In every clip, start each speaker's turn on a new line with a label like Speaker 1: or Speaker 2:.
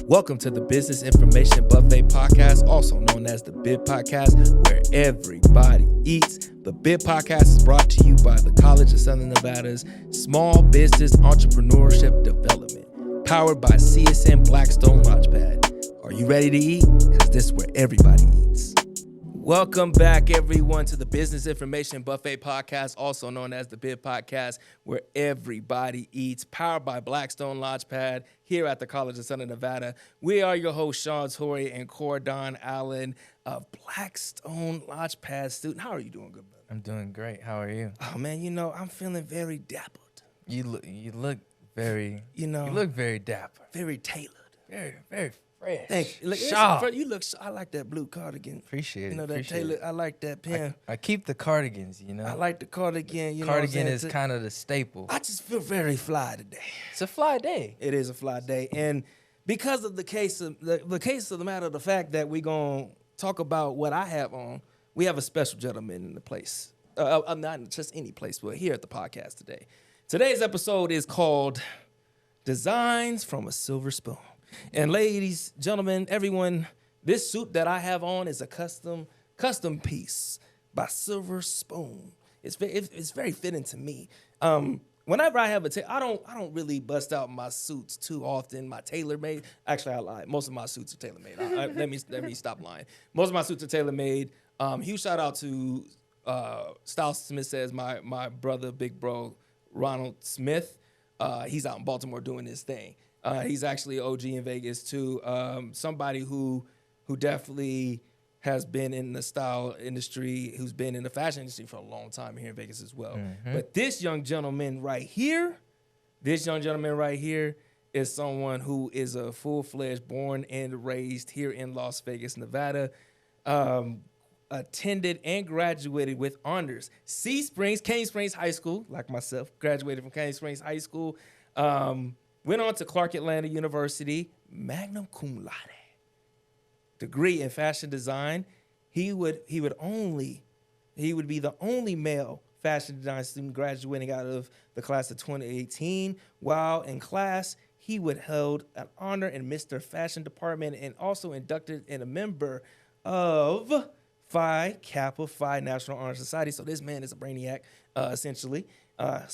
Speaker 1: Welcome to the Business Information Buffet Podcast, also known as the BIB Podcast, where everybody eats. The BIB Podcast is brought to you by the College of Southern Nevada's Small Business Entrepreneurship Development, powered by CSN Blackstone Launchpad. Are you ready to eat? Because this is where everybody eats. Welcome back, everyone, to the Business Information Buffet Podcast, also known as the BIB Podcast, where everybody eats, powered by Blackstone Launchpad here at the College of Southern Nevada. We are your hosts, Sean Torrey and Cordon Allen of Blackstone Launchpad student. How are you doing, good brother?
Speaker 2: I'm doing great. How are you?
Speaker 1: Oh, man, I'm feeling very dappled.
Speaker 2: You look very, you look very dapper.
Speaker 1: Very tailored.
Speaker 2: Very fresh.
Speaker 1: Thank you.
Speaker 2: Sharp.
Speaker 1: You look. I like that blue cardigan.
Speaker 2: Appreciate it.
Speaker 1: That tailor. I like that pen.
Speaker 2: I keep the cardigans.
Speaker 1: I like the cardigan.
Speaker 2: Cardigan is kind of the staple.
Speaker 1: I just feel very fly today.
Speaker 2: It's a fly day.
Speaker 1: It is a fly day, and because of the case of the matter of the fact that we're gonna talk about what I have on, we have a special gentleman in the place. Not just any place, but here at the podcast today. Today's episode is called "Designs from a Silverspoon." And ladies, gentlemen, everyone, this suit that I have on is a custom piece by Silverspoon. It's very fitting to me. Whenever I have I don't really bust out my suits too often. My tailor-made. Actually, I lied. Most of my suits are tailor-made. Let me stop lying. Most of my suits are tailor-made. Huge shout out to Styles Smith says my brother, big bro, Ronald Smith. He's out in Baltimore doing his thing. He's actually OG in Vegas too. Somebody who definitely has been in the style industry, who's been in the fashion industry for a long time here in Vegas as well. Mm-hmm. But this young gentleman right here is someone who is a full-fledged, born and raised here in Las Vegas, Nevada. Attended and graduated with honors. Cane Springs High School, like myself, graduated from Cane Springs High School. Went on to Clark Atlanta University, Magna Cum Laude. Degree in fashion design. He would be the only male fashion design student graduating out of the class of 2018. While in class, he would held an honor in Mr. Fashion Department and also inducted in a member of Phi Kappa Phi National Honor Society. So this man is a brainiac, essentially.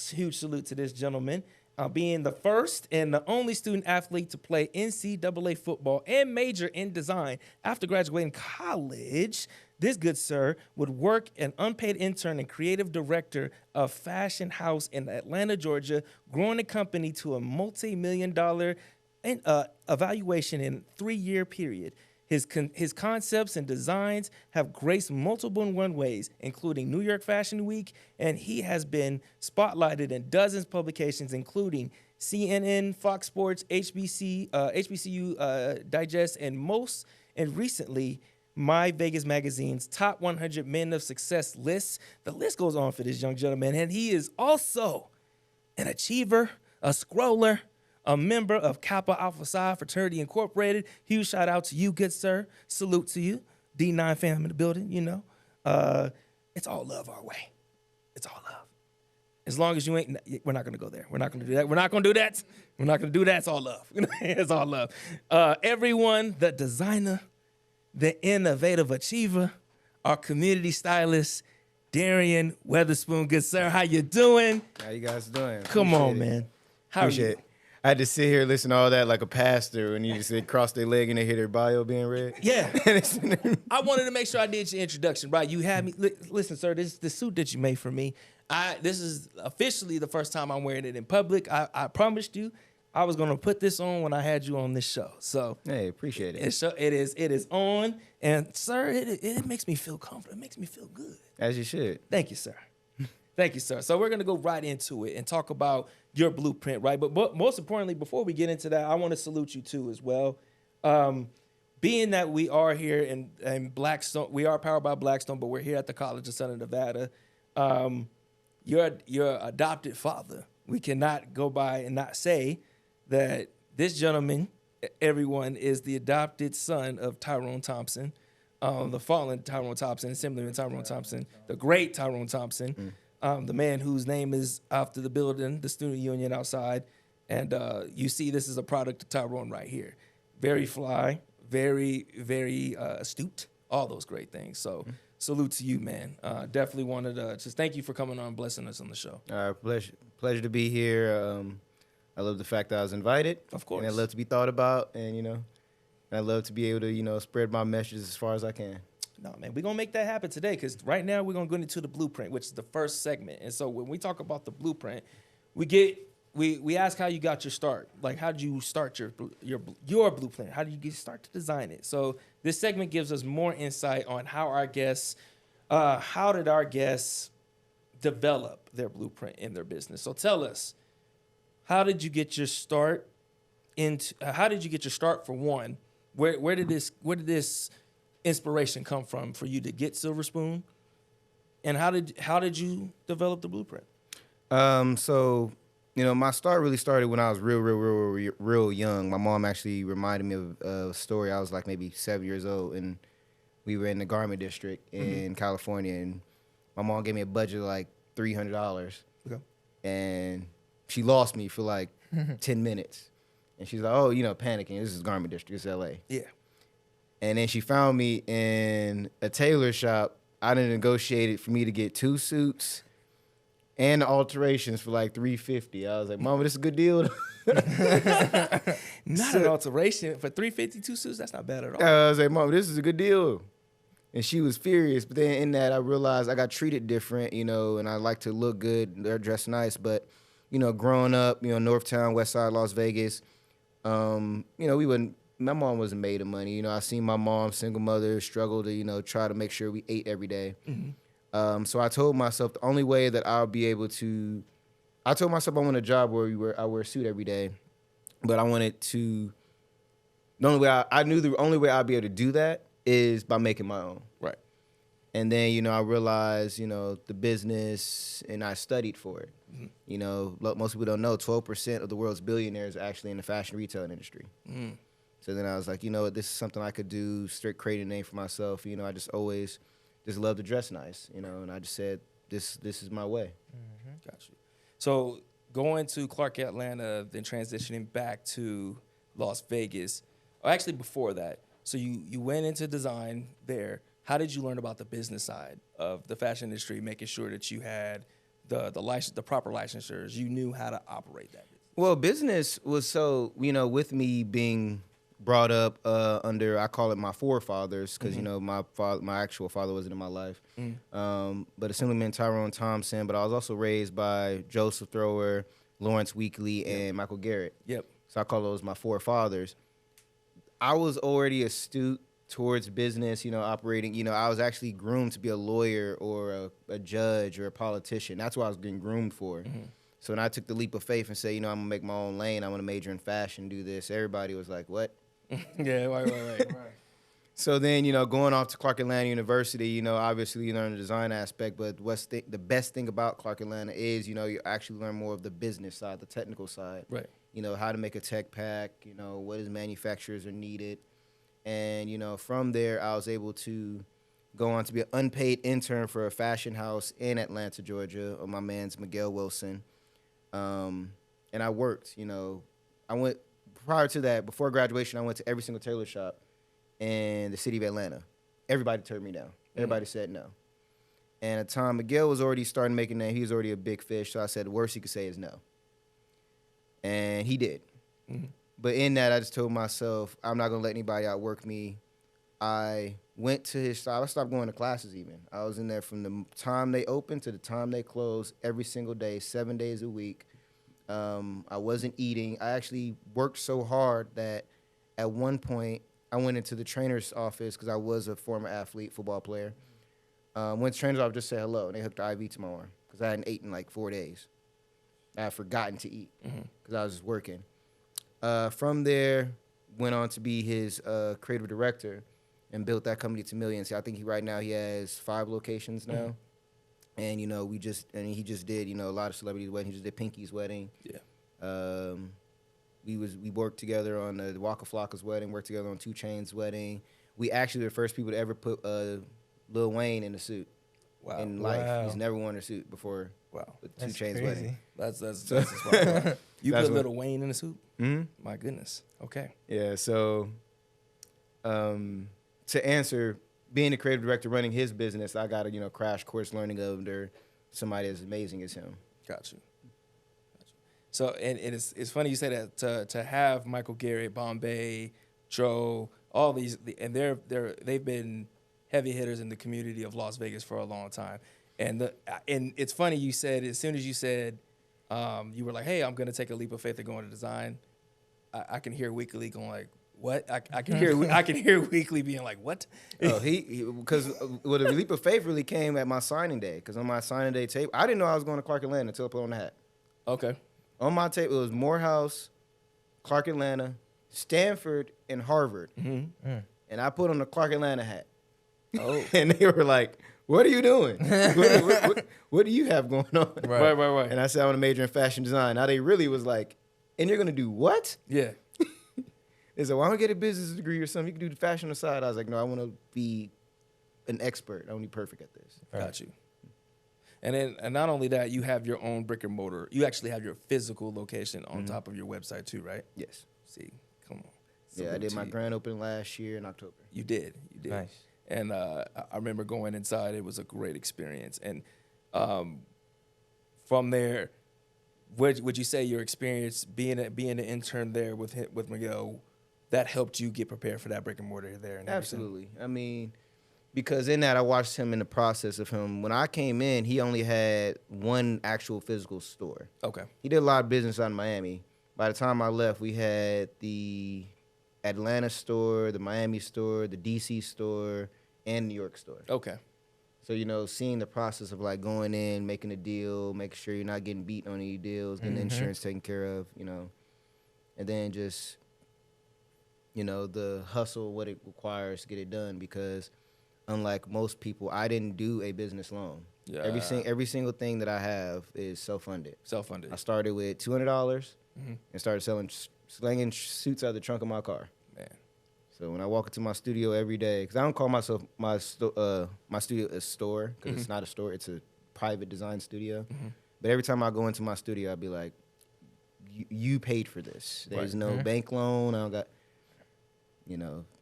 Speaker 1: Huge salute to this gentleman. Being the first and the only student athlete to play NCAA football and major in design after graduating college, this good sir would work an unpaid intern and creative director of fashion house in Atlanta, Georgia, growing the company to a multi-million-dollar evaluation in a 3-year period. His concepts and designs have graced multiple runways, including New York Fashion Week, and he has been spotlighted in dozens of publications, including CNN, Fox Sports, HBCU Digest, and recently, MyVegas Magazines' top 100 men of success list. The list goes on for this young gentleman, and he is also an achiever, a scroller, a member of Kappa Alpha Psi Fraternity Incorporated. Huge shout out to you, good sir. Salute to you. D9 fam in the building, It's all love our way. It's all love. As long as you ain't, we're not going to go there. We're not going to do that. We're not going to do that. We're not going to do that. It's all love. It's all love. Everyone, the designer, the innovative achiever, our community stylist, Darion Weatherspoon. Good sir, how you doing?
Speaker 3: How you guys doing?
Speaker 1: Come on, man. How are you?
Speaker 3: I had to sit here listen to all that like a pastor when you just cross their leg and they hear their bio being read.
Speaker 1: Yeah. I wanted to make sure I did your introduction, right? You had me. Listen, sir, this is the suit that you made for me. This is officially the first time I'm wearing it in public. I promised you I was going to put this on when I had you on this show. So
Speaker 3: hey, appreciate it.
Speaker 1: It is on. And, sir, it makes me feel comfortable. It makes me feel good.
Speaker 3: As you should.
Speaker 1: Thank you, sir. Thank you, sir. So we're going to go right into it and talk about your blueprint, right? But most importantly, before we get into that, I want to salute you, too, as well. Being that we are here in Blackstone, we are powered by Blackstone, but we're here at the College of Southern Nevada. Your adopted father, we cannot go by and not say that this gentleman, everyone, is the adopted son of Tyrone Thompson, the fallen Tyrone Thompson, Assemblyman Tyrone Thompson, the great Tyrone Thompson. The man whose name is after the building, the student union outside. And you see this is a product of Tyrone right here. very fly, very, very astute, all those great things. So salute to you, man. Definitely wanted to just thank you for coming on and blessing us on the show.
Speaker 3: Pleasure to be here. I love the fact that I was invited.
Speaker 1: Of course.
Speaker 3: And I love to be thought about, and I love to be able to spread my message as far as I can.
Speaker 1: No, man, we're going to make that happen today because right now we're going to go into the blueprint, which is the first segment. And so when we talk about the blueprint, we ask how you got your start. Like, how did you start your blueprint? How did you start to design it? So this segment gives us more insight on how did our guests develop their blueprint in their business. So tell us, how did you get your start for one? Where did this inspiration come from for you to get Silverspoon, and how did you develop the blueprint?
Speaker 3: So my start really started when I was real young. My mom actually reminded me of a story. I was like maybe 7 years old, and we were in the garment district in California, and my mom gave me a budget of like $300.
Speaker 1: Okay.
Speaker 3: And she lost me for like 10 minutes, and she's like, "Oh, panicking. This is garment district. It's LA."
Speaker 1: Yeah.
Speaker 3: And then she found me in a tailor shop. I done negotiated for me to get 2 suits and the alterations for like $350. I was like, "Mama, this is a good deal."
Speaker 1: Not an alteration for $352 suits. That's not bad at all.
Speaker 3: I was like, "Mama, this is a good deal." And she was furious. But then in that, I realized I got treated different, and I like to look good. They're dressed nice. But, growing up, Northtown, West Side, Las Vegas, my mom wasn't made of money. I seen my mom, single mother, struggle to, try to make sure we ate every day. So I told myself the only way that I want a job where I wear a suit every day, but I wanted to, I knew the only way I'd be able to do that is by making my own.
Speaker 1: Right.
Speaker 3: And then, I realized, the business, and I studied for it. Most people don't know, 12% of the world's billionaires are actually in the fashion retail industry. So then I was like, this is something I could do, straight create a name for myself. I just always love to dress nice, and I just said, this is my way.
Speaker 1: Got you. So going to Clark, Atlanta, then transitioning back to Las Vegas, or actually before that, so you went into design there. How did you learn about the business side of the fashion industry, making sure that you had the proper licensures, you knew how to operate that business?
Speaker 3: Well, business was so, with me being brought up under, I call it my forefathers, because my actual father wasn't in my life. But Assemblyman Tyrone Thompson. But I was also raised by Joseph Thrower, Lawrence Weekley, and Michael Garrett.
Speaker 1: Yep.
Speaker 3: So I call those my forefathers. I was already astute towards business, operating. I was actually groomed to be a lawyer or a judge or a politician. That's what I was getting groomed for. So when I took the leap of faith and said, I'm going to make my own lane, I'm going to major in fashion, do this, everybody was like, what?
Speaker 1: Yeah, right.
Speaker 3: So then, going off to Clark Atlanta University, obviously you learn the design aspect, but the best thing about Clark Atlanta is, you actually learn more of the business side, the technical side.
Speaker 1: Right.
Speaker 3: How to make a tech pack, what is manufacturers are needed. And, from there, I was able to go on to be an unpaid intern for a fashion house in Atlanta, Georgia, my man's Miguel Wilson. And I worked, I went, prior to that, before graduation, I went to every single tailor shop in the city of Atlanta. Everybody turned me down. Everybody said no. And at the time, Miguel was already starting making that. He was already a big fish, so I said the worst he could say is no. And he did. But in that, I just told myself, I'm not going to let anybody outwork me. I went to his shop. I stopped going to classes even. I was in there from the time they opened to the time they closed every single day, 7 days a week. I wasn't eating. I actually worked so hard that at one point, I went into the trainer's office because I was a former athlete, football player. Went to the trainer's office, just said hello, and they hooked the IV to my arm because I hadn't eaten in like 4 days. I had forgotten to eat because I was just working. From there, went on to be his creative director and built that company to millions. I think right now he has 5 locations now. And, he just did, a lot of celebrities' weddings. He just did Pinky's wedding.
Speaker 1: Yeah.
Speaker 3: We worked together on the Waka Flocka's wedding, worked together on 2 Chainz's wedding. We actually were the first people to ever put Lil Wayne in a suit.
Speaker 1: Wow.
Speaker 3: In life. He's never worn a suit before.
Speaker 1: Wow.
Speaker 3: With 2 Chainz's wedding.
Speaker 1: That's smart. You put Lil Wayne in the suit?
Speaker 3: Mm-hmm.
Speaker 1: My goodness. Okay.
Speaker 3: Yeah, so to answer, being the creative director running his business, I got a crash course learning under somebody as amazing as him.
Speaker 1: Got you. So and it's funny you say that to have Michael Garrett, Bombay, Joe, all these, and they've been heavy hitters in the community of Las Vegas for a long time. And it's funny you said, as soon as you said you were like, hey, I'm gonna take a leap of faith and go into design, I can hear Weekly going like, what? I can hear Weekly being like, what?
Speaker 3: Oh, because the leap of faith really came at my signing day. Because on my signing day tape, I didn't know I was going to Clark Atlanta until I put on the hat.
Speaker 1: Okay.
Speaker 3: On my tape, it was Morehouse, Clark Atlanta, Stanford, and Harvard.
Speaker 1: Mm-hmm. Mm.
Speaker 3: And I put on the Clark Atlanta hat.
Speaker 1: Oh.
Speaker 3: And they were like, what are you doing? what do you have going on?
Speaker 1: Right.
Speaker 3: And I said, I want to major in fashion design. Now they really was like, and you're going to do what?
Speaker 1: Yeah.
Speaker 3: They said, well, I don't get a business degree or something. You can do the fashion side. I was like, no, I want to be an expert. I want to be perfect at this.
Speaker 1: Got you. And not only that, you have your own brick and mortar. You actually have your physical location on top of your website too, right?
Speaker 3: Yes.
Speaker 1: See, come on.
Speaker 3: Yeah, I did my grand opening last year in October.
Speaker 1: You did.
Speaker 2: Nice.
Speaker 1: And I remember going inside. It was a great experience. And from there, would you say your experience being an intern there with Miguel, that helped you get prepared for that brick and mortar there? And
Speaker 3: absolutely. I mean, because in that I watched him in the process of him. When I came in, he only had one actual physical store.
Speaker 1: Okay.
Speaker 3: He did a lot of business out in Miami. By the time I left, we had the Atlanta store, the Miami store, the DC store, and New York store.
Speaker 1: Okay.
Speaker 3: So, seeing the process of like going in, making a deal, making sure you're not getting beat on any deals, getting the insurance taken care of, and then just, the hustle, what it requires to get it done. Because unlike most people, I didn't do a business loan.
Speaker 1: Yeah.
Speaker 3: Every single thing that I have is self-funded.
Speaker 1: Self-funded.
Speaker 3: I started with $200 and started slinging suits out of the trunk of my car.
Speaker 1: Man.
Speaker 3: So when I walk into my studio every day, because I don't call myself my studio a store, because it's not a store, it's a private design studio. But every time I go into my studio, I'd be like, you paid for this. There's no bank loan. I don't got,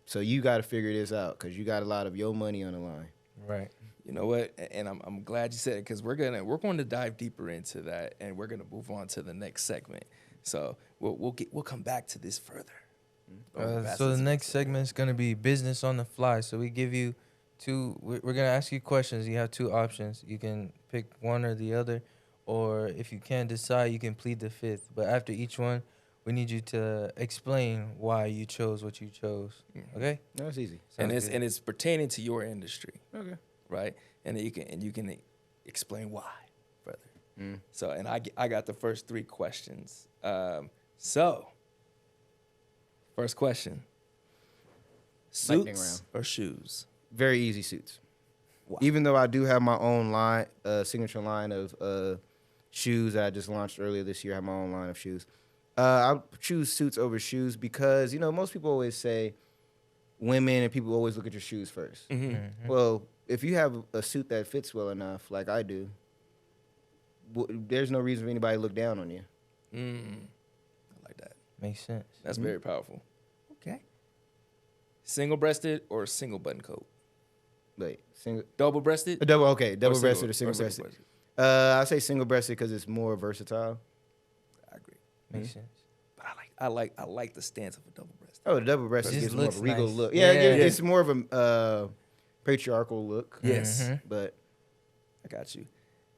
Speaker 3: so you got to figure this out, because you got a lot of your money on the line.
Speaker 2: Right.
Speaker 1: You know what? And I'm glad you said it, because we're going to dive deeper into that, and we're going to move on to the next segment. So we'll come back to this further.
Speaker 2: So the next segment is going to be business on the fly. So we give you we're going to ask you questions. You have two options. You can pick one or the other, or if you can't decide, you can plead the fifth. But after each one, we need you to explain why you chose what you chose. Okay?
Speaker 3: That's easy.
Speaker 1: And it's pertaining to your industry.
Speaker 3: Okay.
Speaker 1: Right? And you can explain why further. So, and I got the first three questions. First question. Suits or shoes?
Speaker 3: Very easy, suits.
Speaker 1: Wow.
Speaker 3: Even though I do have my own line, signature line of shoes that I just launched earlier this year. I have my own line of shoes. I choose suits over shoes because, most people always say women and people always look at your shoes first. Well, if you have a suit that fits well enough, like I do, there's no reason for anybody to look down on you.
Speaker 1: I like that.
Speaker 2: Makes sense.
Speaker 1: That's very powerful. Okay. Single-breasted or single-button coat?
Speaker 3: Wait, single,
Speaker 1: double-breasted?
Speaker 3: Double-breasted or single-breasted. I say single-breasted because it's more versatile.
Speaker 1: I agree.
Speaker 2: Makes sense.
Speaker 1: But I like the stance of a double-breasted.
Speaker 3: Oh, the double-breasted gives more of a regal
Speaker 2: nice.
Speaker 3: look. Yeah, it's more of a patriarchal look.
Speaker 1: Yes.
Speaker 3: But
Speaker 1: I got you.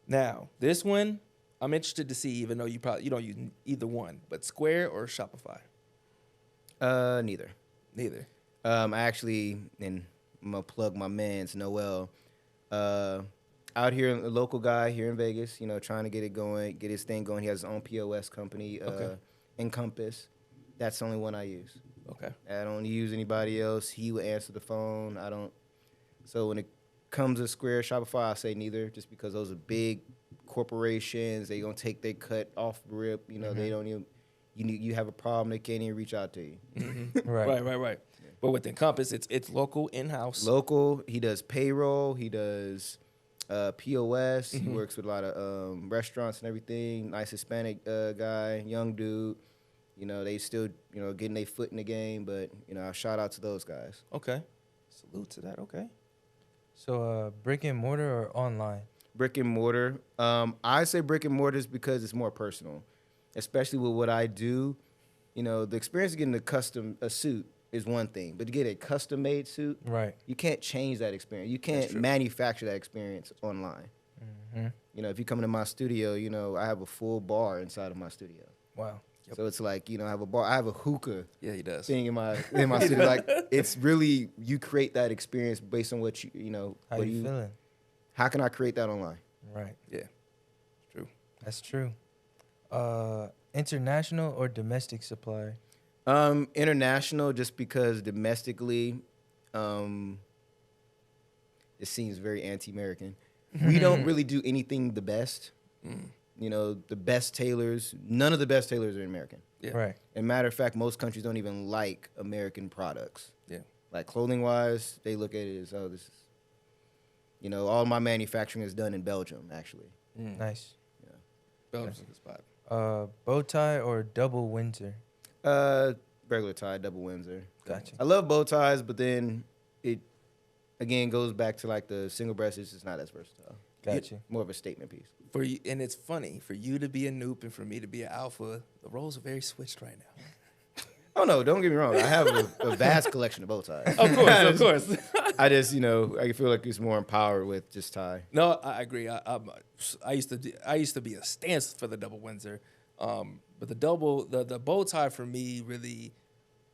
Speaker 1: Now, this one, I'm interested to see, even though you don't use either one, but Square or Shopify?
Speaker 3: Neither.
Speaker 1: Neither.
Speaker 3: I actually, and I'm going to plug my man's Noel. Out here, a local guy here in Vegas, trying to get it going, get his thing going. He has his own POS company, Encompass. That's the only one I use.
Speaker 1: Okay.
Speaker 3: I don't use anybody else. He would answer the phone. I don't. So when it comes to Square, Shopify, I say neither, just because those are big corporations. They gonna take their cut off rip. They don't even. You have a problem, they can't even reach out to you.
Speaker 1: Right. Yeah. But with Encompass, it's local, in-house.
Speaker 3: Local. He does payroll. He does POS. He works with a lot of restaurants and everything. Nice Hispanic guy, young dude. You know, they still, you know, getting their foot in the game, but, you know, shout out to those guys.
Speaker 1: Okay. Salute to that. Okay.
Speaker 2: So, brick and mortar or online?
Speaker 3: Brick and mortar. I say brick and mortar is because it's more personal, especially with what I do. You know, the experience of getting a suit is one thing, but to get a custom-made suit,
Speaker 2: Right.
Speaker 3: you can't change that experience. You can't manufacture that experience online.
Speaker 2: Mm-hmm.
Speaker 3: You know, if you come into my studio, you know, I have a full bar inside of my studio.
Speaker 2: Wow.
Speaker 1: Yep.
Speaker 3: So it's like, you know, I have a bar. I have a hookah.
Speaker 1: Yeah, he does.
Speaker 3: Thing in my studio. Like, it's really, you create that experience based on what you know.
Speaker 2: How
Speaker 3: what
Speaker 2: you feeling?
Speaker 3: How can I create that online?
Speaker 2: Right.
Speaker 1: Yeah. True.
Speaker 2: That's true. International or domestic supplier?
Speaker 3: International, just because domestically, it seems very anti-American. We don't really do anything the best. You know, the best tailors, none of the best tailors are American.
Speaker 1: Yeah.
Speaker 2: Right.
Speaker 3: And matter of fact, most countries don't even like American products.
Speaker 1: Yeah.
Speaker 3: Like clothing-wise, they look at it as, oh, this is, you know, all my manufacturing is done in Belgium, actually.
Speaker 2: Nice.
Speaker 3: Yeah.
Speaker 1: Belgium's a good spot.
Speaker 2: Bow tie or double Windsor?
Speaker 3: Regular tie, double Windsor.
Speaker 2: Gotcha.
Speaker 3: I love bow ties, but then it, again, goes back to like the single breast. It's just not as versatile.
Speaker 2: Gotcha.
Speaker 3: More of a statement piece.
Speaker 1: For you, and it's funny for you to be a noob and for me to be an alpha. The roles are very switched right now.
Speaker 3: Oh no, don't get me wrong. I have a vast collection of bow ties.
Speaker 1: Of course.
Speaker 3: I just, you know, I feel like it's more empowered with just tie.
Speaker 1: No, I agree. I used to be a stance for the double Windsor, but the bow tie for me really.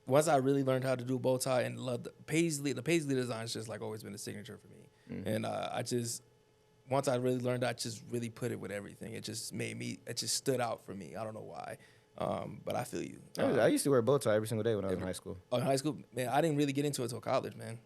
Speaker 1: Once I really learned how to do a bow tie and loved the paisley design's just like always been a signature for me. And once I really learned, I just really put it with everything. It just stood out for me. I don't know why. But I feel you.
Speaker 3: I used to wear a bow tie every single day when I was in high school.
Speaker 1: Oh, in high school, man, I didn't really get into it until college, man.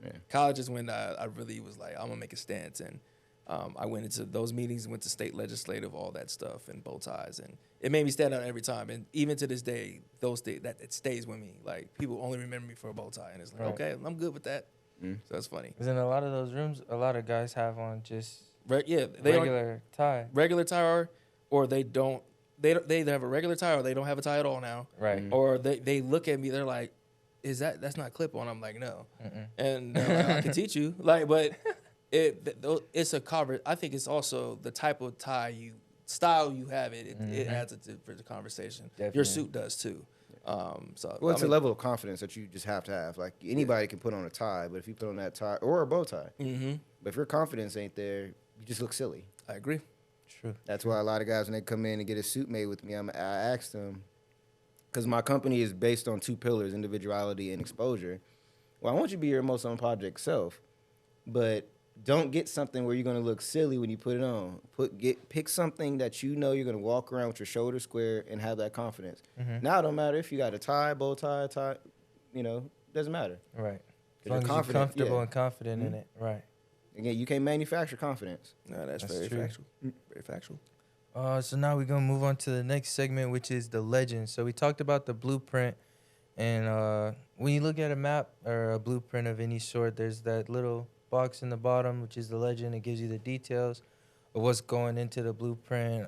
Speaker 3: Yeah.
Speaker 1: College is when I really was like, I'm gonna make a stance, and I went into those meetings, went to state legislative, all that stuff, and bow ties, and it made me stand out every time. And even to this day, it stays with me. Like people only remember me for a bow tie, and it's like, okay, I'm good with that. So that's funny.
Speaker 2: Because in a lot of those rooms, a lot of guys have on just
Speaker 1: regular tie, or they don't. They either have a regular tie or they don't have a tie at all now.
Speaker 2: Right.
Speaker 1: Or they look at me, they're like, that's not clip on? I'm like, no. And they're like, I can teach you. Like, but it's a cover. I think it's also the type of style you have it adds for the conversation. Definitely. Your suit does too.
Speaker 3: It's a level of confidence that you just have to have. Like anybody can put on a tie, but if you put on that tie or a bow tie, but if your confidence ain't there, you just look silly.
Speaker 1: I agree.
Speaker 2: True.
Speaker 3: That's why a lot of guys, when they come in and get a suit made with me, I ask them, because my company is based on two pillars, individuality and exposure. Well, I want you to be your most unapologetic self, but don't get something where you're going to look silly when you put it on. Pick something that you know you're going to walk around with your shoulders square and have that confidence. Now it don't matter if you got a tie, bow tie, you know, doesn't matter.
Speaker 2: Right. As long as you're comfortable and confident in it. Right.
Speaker 3: Again, you can't manufacture confidence.
Speaker 1: No, that's very
Speaker 2: true.
Speaker 1: factual. Very factual.
Speaker 2: So now we're going to move on to the next segment, which is the legend. So we talked about the blueprint. And when you look at a map or a blueprint of any sort, there's that little box in the bottom, which is the legend. It gives you the details of what's going into the blueprint,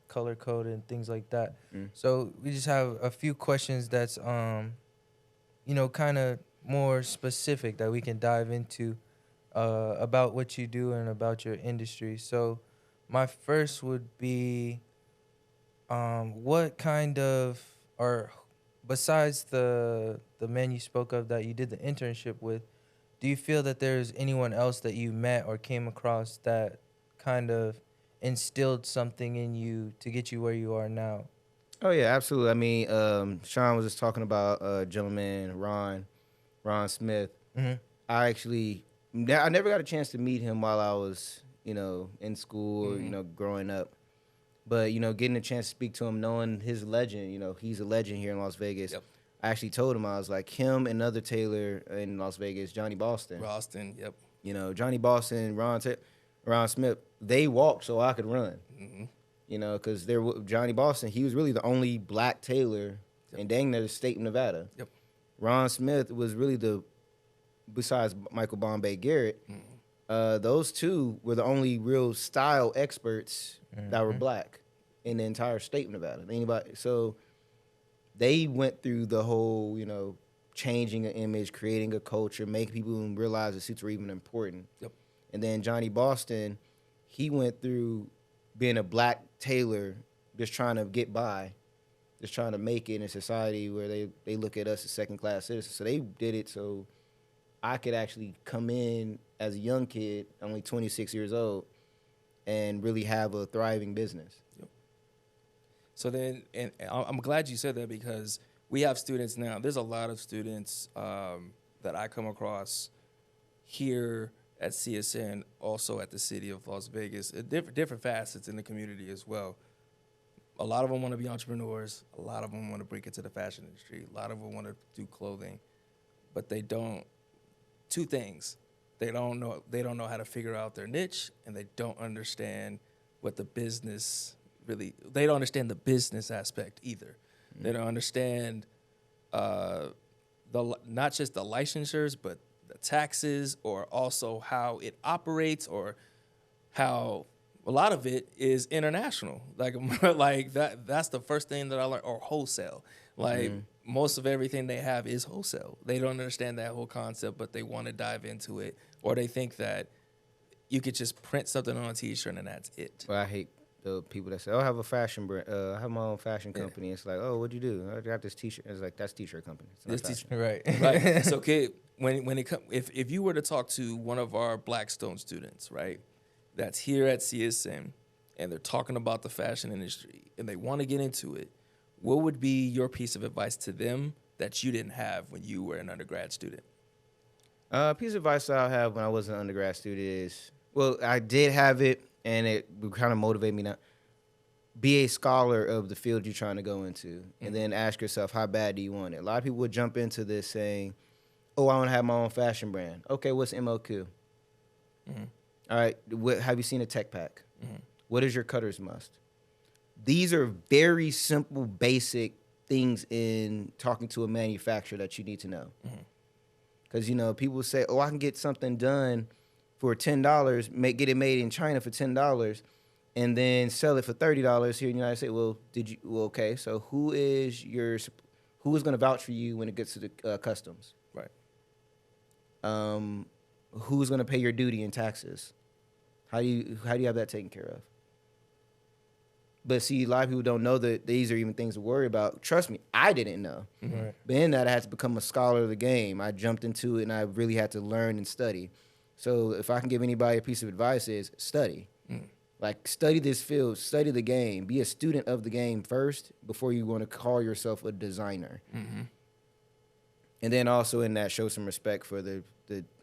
Speaker 2: color code, and things like that. So we just have a few questions that's, you know, kind of more specific that we can dive into about what you do and about your industry. So my first would be what kind of, or besides the man you spoke of that you did the internship with, do you feel that there's anyone else that you met or came across that kind of instilled something in you to get you where you are now?
Speaker 3: Oh, yeah, absolutely. I mean, Sean was just talking about a gentleman, Ron Smith. I never got a chance to meet him while I was, you know, in school or, you know, growing up. But, you know, getting a chance to speak to him, knowing his legend, you know, he's a legend here in Las Vegas.
Speaker 1: Yep.
Speaker 3: I actually told him, I was like, him and another tailor in Las Vegas, Johnny Boston.
Speaker 1: Yep.
Speaker 3: You know, Johnny Boston, Ron Smith, they walked so I could run. You know, because Johnny Boston, he was really the only black tailor in dang near the state of Nevada. Ron Smith was really besides Michael Bombay Garrett, those two were the only real style experts that were
Speaker 2: Mhm.
Speaker 3: black in the entire state of Nevada. Anybody? So they went through the whole, changing an image, creating a culture, making people realize the suits were even important.
Speaker 1: Yep.
Speaker 3: And then Johnny Boston, he went through being a black tailor, just trying to get by, just trying to make it in a society where they look at us as second-class citizens. So they did it so I could actually come in as a young kid, only 26 years old, and really have a thriving business.
Speaker 1: Yep. So then, and I'm glad you said that, because we have students now. There's a lot of students that I come across here at CSN, also at the city of Las Vegas, different facets in the community as well. A lot of them want to be entrepreneurs. A lot of them want to break into the fashion industry. A lot of them want to do clothing, but they don't. Two things: they don't know how to figure out their niche, and they don't understand what the business really. They don't understand the business aspect either. Mm-hmm. They don't understand not just the licensures, but the taxes, or also how it operates, or how a lot of it is international. Like that's the first thing that I learned, or wholesale. Like most of everything they have is wholesale. They don't understand that whole concept, but they want to dive into it, or they think that you could just print something on a T-shirt and that's it.
Speaker 3: Well, I hate the people that say, "Oh, I have a fashion brand. I have my own fashion company." It's like, "Oh, what'd you do?" "I got this T-shirt." It's like, that's T-shirt company. It's not fashion.
Speaker 2: Right.
Speaker 1: Right. So, kid, if you were to talk to one of our Blackstone students, right, that's here at CSN, and they're talking about the fashion industry and they want to get into it, what would be your piece of advice to them that you didn't have when you were an undergrad student?
Speaker 3: Piece of advice that I have when I was an undergrad student is, well, I did have it, and it would kind of motivate me now. Be a scholar of the field you're trying to go into, and then ask yourself, how bad do you want it? A lot of people would jump into this saying, "Oh, I want to have my own fashion brand." Okay, what's MLQ? Mm-hmm. All right, have you seen a tech pack? Mm-hmm. What is your cutter's must? These are very simple, basic things in talking to a manufacturer that you need to know. Because, people say, "Oh, I can get something done for $10, get it made in China for $10, and then sell it for $30 here in the United States." Well, okay, so who is going to vouch for you when it gets to the customs?
Speaker 1: Right.
Speaker 3: Who's going to pay your duty and taxes? How do you have that taken care of? But see, a lot of people don't know that these are even things to worry about. Trust me, I didn't know. Mm-hmm. Right. But in that, I had to become a scholar of the game. I jumped into it, and I really had to learn and study. So if I can give anybody a piece of advice, is study. Like, study this field, study the game. Be a student of the game first before you want to call yourself a designer. Mm-hmm. And then also in that, show some respect for the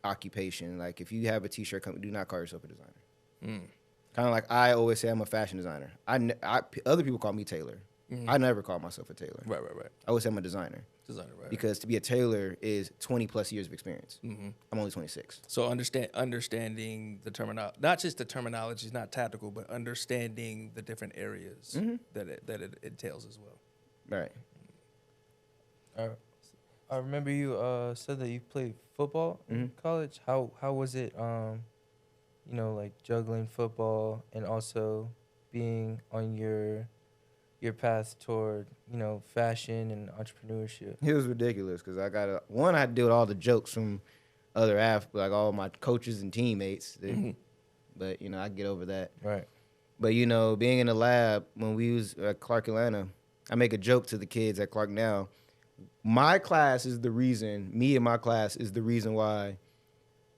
Speaker 3: occupation. Like, if you have a T-shirt company, do not call yourself a designer. Kind of like I always say, I'm a fashion designer. Other people call me tailor. Mm-hmm. I never call myself a tailor.
Speaker 1: Right.
Speaker 3: I always say I'm a designer. Right. Because to be a tailor is 20+ years of experience. Mm-hmm. I'm only 26.
Speaker 1: So understanding the terminology, not just the terminology, is not tactical, but understanding the different areas that it entails as well.
Speaker 3: Right.
Speaker 2: I remember you said that you played football in college. How was it? Like juggling football and also being on your path toward, fashion and entrepreneurship.
Speaker 3: It was ridiculous because I had to deal with all the jokes from other athletes, like all my coaches and teammates. But, I get over that.
Speaker 2: Right.
Speaker 3: But, being in the lab when we was at Clark Atlanta, I make a joke to the kids at Clark now. My class is the reason why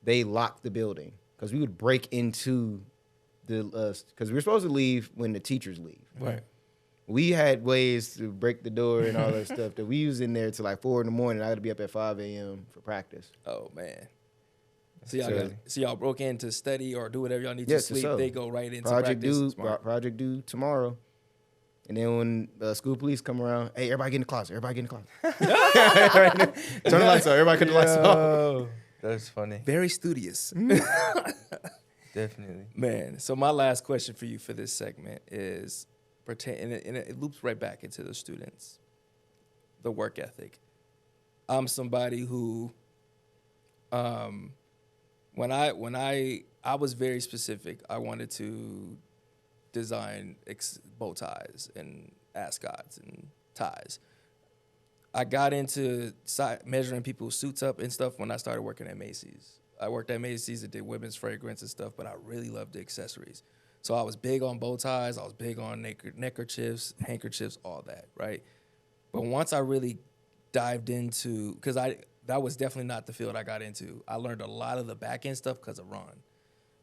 Speaker 3: they locked the building. Because we would break into because we were supposed to leave when the teachers leave.
Speaker 1: Right.
Speaker 3: We had ways to break the door and all that stuff that we was in there till like 4 a.m. I had to be up at 5 a.m. for practice.
Speaker 1: Oh man. So y'all broke in to study or do whatever y'all need to sleep. They go right into practice.
Speaker 3: Project due tomorrow. And then when school police come around, "Hey, everybody get in the closet. Turn the lights off. Everybody cut the lights off.
Speaker 2: That's funny.
Speaker 1: Very studious.
Speaker 2: Definitely.
Speaker 1: Man, so my last question for you for this segment is, and it loops right back into the students, the work ethic. I'm somebody who, When I was very specific. I wanted to design bow ties and ascots and ties. I got into measuring people's suits up and stuff when I started working at Macy's. I worked at Macy's and did women's fragrance and stuff, but I really loved the accessories. So I was big on bow ties. I was big on neckerchiefs, handkerchiefs, all that, right? But once I really dived into, because that was definitely not the field I got into. I learned a lot of the back end stuff because of Ron,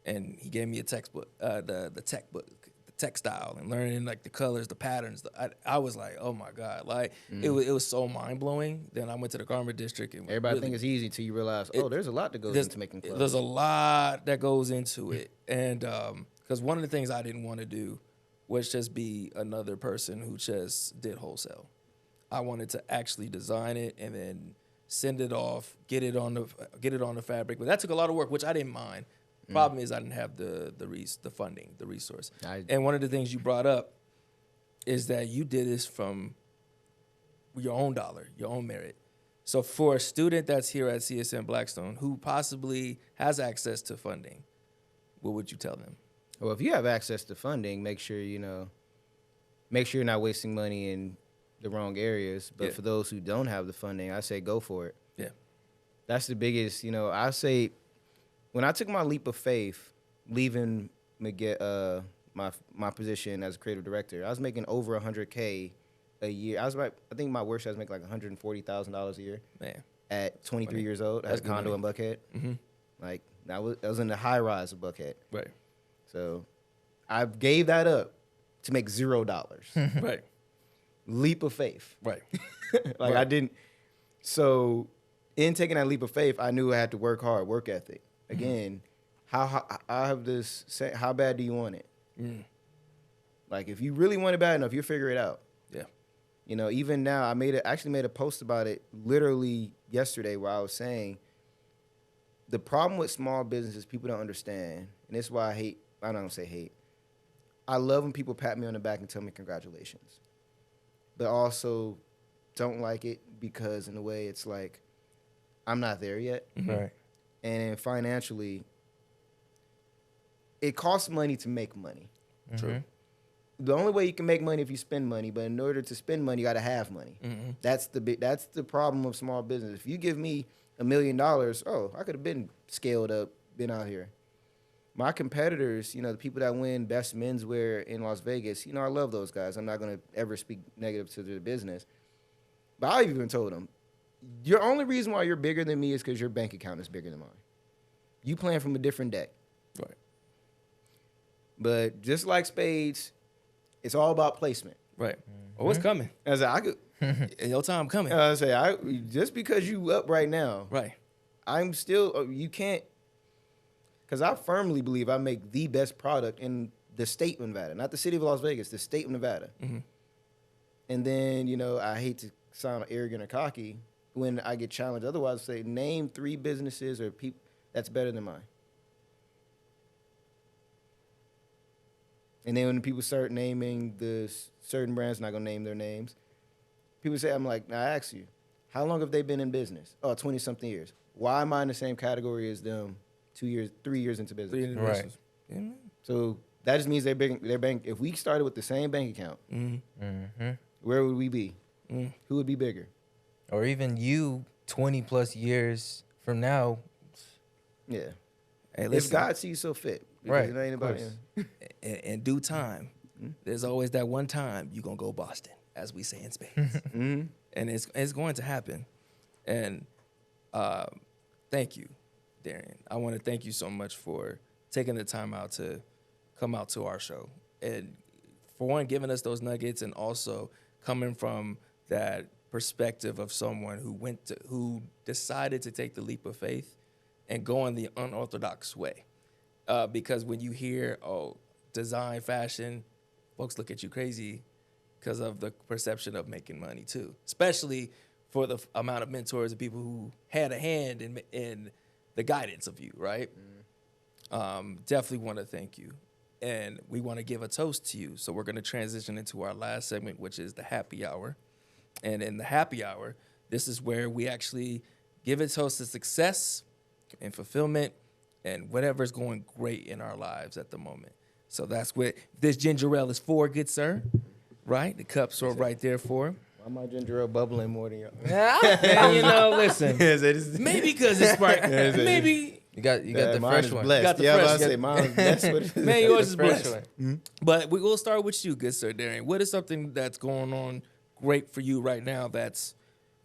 Speaker 1: and he gave me a textbook, the tech book, the textile, and learning like the colors, the patterns. I was like, oh my god, like it was so mind blowing. Then I went to the garment district, and
Speaker 3: everybody think it's easy till you realize, there's a lot that goes into making clothes.
Speaker 1: There's a lot that goes into it, and because one of the things I didn't want to do was just be another person who just did wholesale. I wanted to actually design it and then send it off, get it on the fabric. But that took a lot of work, which I didn't mind. Problem is I didn't have the funding, the resource. And one of the things you brought up is that you did this from your own dollar, your own merit. So for a student that's here at CSM Blackstone who possibly has access to funding, what would you tell them?
Speaker 3: Well, if you have access to funding, make sure you're not wasting money in the wrong areas. But for those who don't have the funding, I say go for it.
Speaker 1: Yeah.
Speaker 3: That's the biggest, I say when I took my leap of faith, leaving my position as a creative director, I was making over $100K a year. I think my worst I was making like $140,000 a year.
Speaker 1: Man.
Speaker 3: At 23 years old, I had a condo in Buckhead. Mm-hmm. Like that was in the high rise of Buckhead.
Speaker 1: Right.
Speaker 3: So I gave that up to make $0.
Speaker 1: Right.
Speaker 3: Leap of faith.
Speaker 1: Right.
Speaker 3: I didn't. So in taking that leap of faith, I knew I had to work hard, work ethic. Again, how I have this. How bad do you want it? Like if you really want it bad enough, you'll figure it out.
Speaker 1: Yeah.
Speaker 3: Even now, I actually made a post about it literally yesterday where I was saying the problem with small businesses, people don't understand, and this is why I don't say hate. I love when people pat me on the back and tell me congratulations, but also don't like it because in a way it's like I'm not there yet.
Speaker 2: Right.
Speaker 3: And financially, it costs money to make money.
Speaker 1: True.
Speaker 3: The only way you can make money if you spend money, but in order to spend money, you got to have money. That's the problem of small business. If you give me $1 million, I could have been scaled up, been out here. My competitors, the people that win best menswear in Las Vegas, I love those guys. I'm not going to ever speak negative to their business. But I've even told them, your only reason why you're bigger than me is because your bank account is bigger than mine. You playing from a different deck.
Speaker 1: Right.
Speaker 3: But just like spades, it's all about placement.
Speaker 1: Right. Oh, it's coming.
Speaker 3: As I could,
Speaker 1: your time coming.
Speaker 3: Just because you up right now,
Speaker 1: right.
Speaker 3: I'm still. You can't. Because I firmly believe I make the best product in the state of Nevada, not the city of Las Vegas, the state of Nevada. Mm-hmm. And then I hate to sound arrogant or cocky when I get challenged. Otherwise, say name 3 businesses or people that's better than mine. And then when people start naming the certain brands, I'm not gonna name their names. People say, I'm like, I ask you, how long have they been in business? 20-something years. Why am I in the same category as them 2 years, 3 years into business?
Speaker 2: Right.
Speaker 1: Yeah.
Speaker 3: So that just means their bank. If we started with the same bank account, where would we be? Who would be bigger?
Speaker 2: Or even you 20 plus years from now.
Speaker 3: Yeah.
Speaker 1: Hey,
Speaker 3: if God sees so fit.
Speaker 2: Right.
Speaker 3: It ain't about him.
Speaker 1: In due time, there's always that one time you're going to go Boston, as we say in spades. And it's going to happen. And thank you, Darion. I want to thank you so much for taking the time out to come out to our show. And for one, giving us those nuggets, and also coming from that perspective of someone who decided to take the leap of faith and go in the unorthodox way. Because when you hear, design, fashion, folks look at you crazy because of the perception of making money too, especially for the amount of mentors and people who had a hand in the guidance of you, right? Definitely want to thank you. And we want to give a toast to you. So we're going to transition into our last segment, which is the happy hour. And in the happy hour, this is where we actually give a toast to success and fulfillment and whatever's going great in our lives at the moment. So that's what this ginger ale is for, good sir. Right? The cups are right there for him.
Speaker 3: Why my ginger ale bubbling more than y'all?
Speaker 1: And, you know, listen. Maybe because it's right. Maybe
Speaker 2: you got the fresh one.
Speaker 3: Blessed.
Speaker 1: Got the
Speaker 3: yeah,
Speaker 1: fresh.
Speaker 3: I was about to say mine's blessed with it.
Speaker 1: man, yours is blessed.
Speaker 2: Mm-hmm.
Speaker 1: But we will start with you, good sir Darion. What is something that's going on great for you right now? That's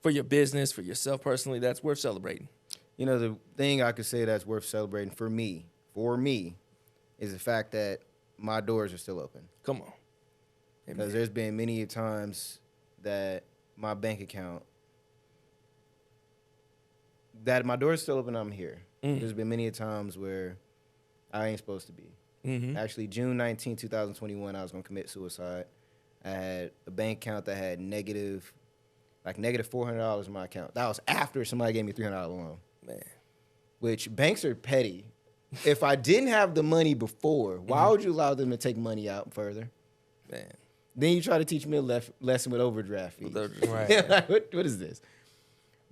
Speaker 1: for your business, for yourself personally. That's worth celebrating.
Speaker 3: You know, the thing I could say that's worth celebrating for me, is the fact that my doors are still open.
Speaker 1: Come on.
Speaker 3: Because there's been many times that my bank account, that my door's still open, I'm here. There's been many times where I ain't supposed to be.
Speaker 1: Mm-hmm.
Speaker 3: Actually, June 19, 2021, I was going to commit suicide. I had a bank account that had negative $400 in my account. That was after somebody gave me a $300 loan.
Speaker 1: Man.
Speaker 3: Which banks are petty. If I didn't have the money before, why would you allow them to take money out further?
Speaker 1: Man.
Speaker 3: Then you try to teach me a lesson with overdraft fees.
Speaker 2: Right.
Speaker 3: Like, what is this?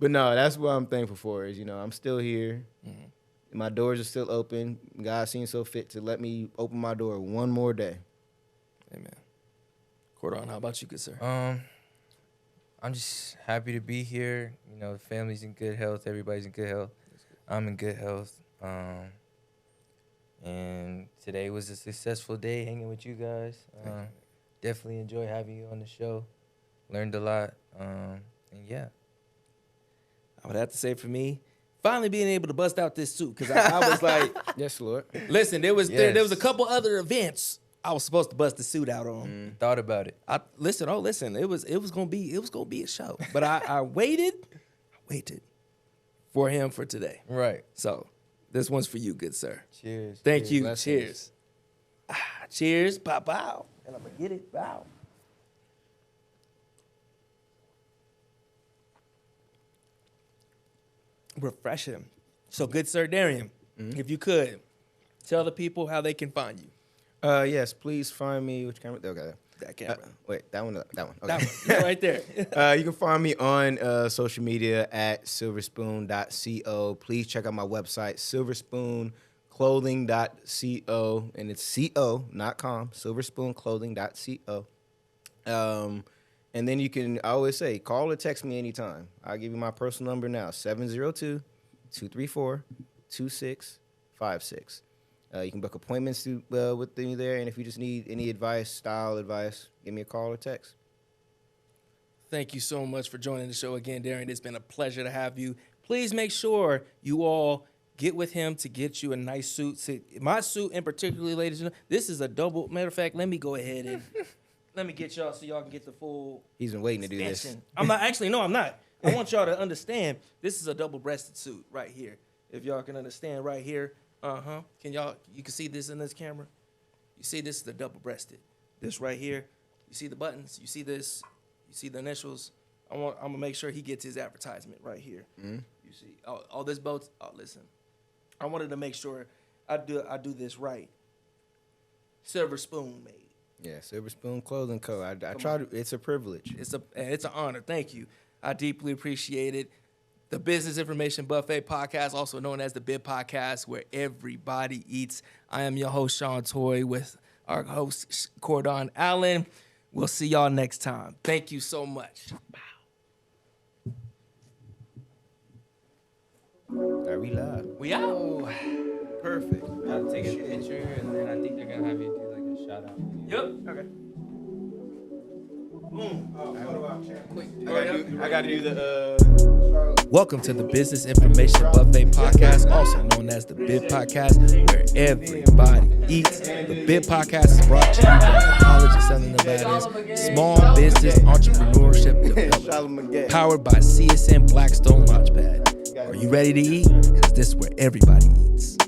Speaker 3: But no, that's what I'm thankful for is, you know, I'm still here. Mm-hmm. My doors are still open. God seems so fit to let me open my door one more day.
Speaker 1: Amen. Cordon, how about you, good sir?
Speaker 2: I'm just happy to be here. You know, the family's in good health. Everybody's in good health. I'm in good health. And today was a successful day hanging with you guys. Definitely enjoy having you on the show. Learned a lot. And yeah.
Speaker 1: I would have to say for me, finally being able to bust out this suit because I was like,
Speaker 3: yes, Lord.
Speaker 1: Listen, there was a couple other events I was supposed to bust the suit out on.
Speaker 2: Thought about it.
Speaker 1: Listen, it was gonna be a show, but I waited for him for today.
Speaker 2: Right.
Speaker 1: So this one's for you, good sir.
Speaker 2: Cheers.
Speaker 1: Thank you.
Speaker 3: Blessings.
Speaker 1: Cheers. Cheers. Bow, bow. And I'm gonna get it. Bow. Refreshing. So, good sir Darion, if you could tell the people how they can find you.
Speaker 3: Yes, please find me. Which camera? Okay.
Speaker 1: That camera.
Speaker 3: Wait, that one. Okay.
Speaker 1: That one. Yeah, right there.
Speaker 3: You can find me on social media at silverspoon.co. Please check out my website, silverspoonclothing.co. And it's co, not com, silverspoonclothing.co. And then you can, I always say, call or text me anytime. I'll give you my personal number now, 702-234-2656. You can book appointments with me there, and if you just need any advice, style advice, give me a call or text.
Speaker 1: Thank you so much for joining the show again, Darion. It's been a pleasure to have you. Please make sure you all get with him to get you a nice suit. See, my suit in particular, ladies and gentlemen, this is a double. Matter of fact, let me go ahead and let me get y'all so y'all can get the full.
Speaker 3: He's been waiting to do this.
Speaker 1: I'm not. I want y'all to understand this is a double-breasted suit right here. If y'all can understand right here. You can see this in this camera? You see this is the double-breasted. This right here, you see the buttons, you see this, you see the initials. I'm gonna make sure he gets his advertisement right here. Mm-hmm. You see all this boats. Oh, listen, I wanted to make sure I do this right. Silverspoon made.
Speaker 3: Yeah, Silverspoon Clothing Co. I try to. It's a privilege.
Speaker 1: It's an honor. Thank you. I deeply appreciate it. The Business Information Buffet Podcast, also known as the BIB Podcast, where everybody eats. I am your host, Sean Toy, with our host, Cordon Allen. We'll see y'all next time. Thank you so much.
Speaker 3: Are we live?
Speaker 1: We out.
Speaker 3: Perfect.
Speaker 2: I'll take a picture, and then I think they're going to have you do like a shout-out.
Speaker 1: Yep. Okay. Boom.
Speaker 3: I got to do the...
Speaker 1: Welcome to the Business Information Buffet Podcast, also known as the BIB Podcast, where everybody eats. The BIB Podcast is brought to you by the College of Southern Nevada's Small Business Entrepreneurship Development, powered by CSN Blackstone Launchpad. Are you ready to eat? Because this is where everybody eats.